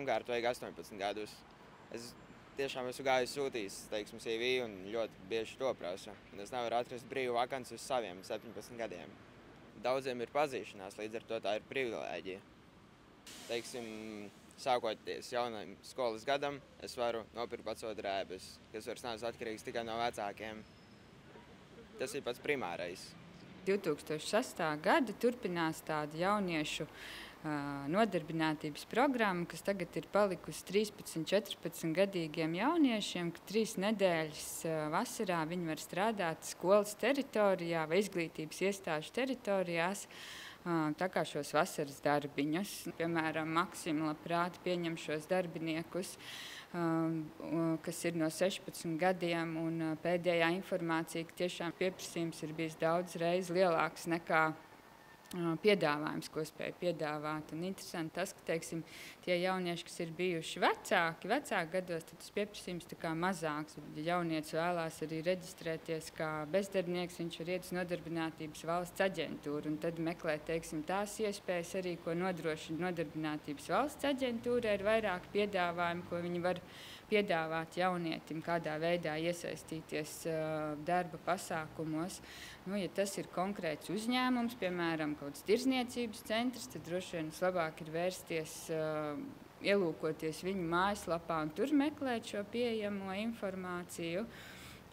pirmkārt vajag 18 gadus. Es tiešām esmu gājis sūtījis, teiksim, CV un ļoti bieži to prasu. Un es nevaru atrast brīvu vakanci uz saviem 17 gadiem. Daudziem ir pazīšanās, līdz ar to tā ir privilēģija. Teiksim, sākoties jaunam skolas gadam, es varu nopirkt pats drēbes, kas vairs nav atkarīgs tikai no vecākiem. Tas ir pats primārais. 2006. gada turpinās tāda jauniešu nodarbinātības programma, kas tagad ir palikusi 13, 14 gadīgiem jauniešiem, ka 3 nedēļas vasarā viņi var strādāt skolas teritorijā vai izglītības iestāžu teritorijās, tā kā šos vasaras darbiņus. Piemēram, Maksima labprāt pieņem šos darbiniekus, kas ir no 16 gadiem, un pēdējā informācija, ka tiešām pieprasījums ir bijis daudz reizes lielāks nekā piedāvājums, ko spēja piedāvāt. Un interesanti tas, ka, teiksim, tie jaunieši, kas ir bijuši vecāki gados, tad tas pieprasījums tā kā mazāks. Ja jaunietis vēlās arī reģistrēties kā bezdarbnieks, viņš var iet uz Nodarbinātības valsts aģentūru un tad meklēt, teiksim, tās iespējas arī, ko nodrošina Nodarbinātības valsts aģentūra, ir vairāk piedāvājumu, ko viņi var piedāvāt jaunietim, kādā veidā iesaistīties darba pasākumos. Nu, ja tas ir konkrēts uzņēmums, piemēram, kaut kāds tirdzniecības centrs, tad droši vien labāk ir vērsties, ielūkoties viņu mājaslapā un tur meklēt šo pieejamo informāciju.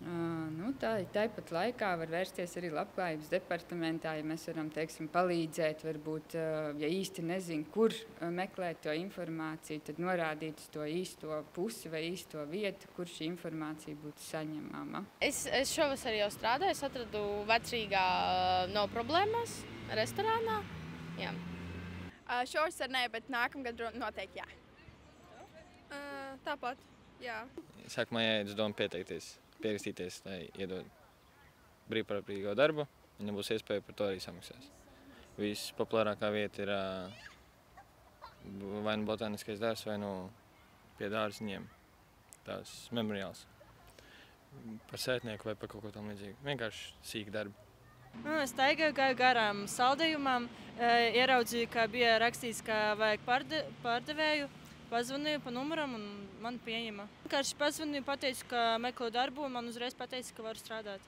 Nu, tāpat laikā var vērsties arī Labklājības departamentā, ja mēs varam, teiksim, palīdzēt, varbūt, ja īsti nezinu, kur meklēt to informāciju, tad norādīt uz to īsto pusi vai īsto vietu, kur šī informācija būtu saņemama. Es šovasar jau strādāju, es atradu Vecrīgā nav problēmas restorānā. Jā. Šovasar nē, bet nākamgad noteikti jā. Tāpat, jā. Sākumā jāiet uz domu pierakstīties, lai iedod brīvprātīgo darbu, viņam būs iespēja par to arī samaksās. Vispopulārākā vieta ir vai nu botāniskais dārzs, vai nu pie dārziņiem, tās memoriāls. Par sētnieku vai par kaut ko tam līdzīgu. Vienkārši sīki darbi. Es staigāju, gāju garām saldējumam, ieraudzīju, ka bija rakstīts, ka vajag pārdevēju. Pazvanīju pa numuram un man pieņema. Vienkārši pazvanīju, pateicu, ka meklēju darbu un man uzreiz pateica, ka varu strādāt.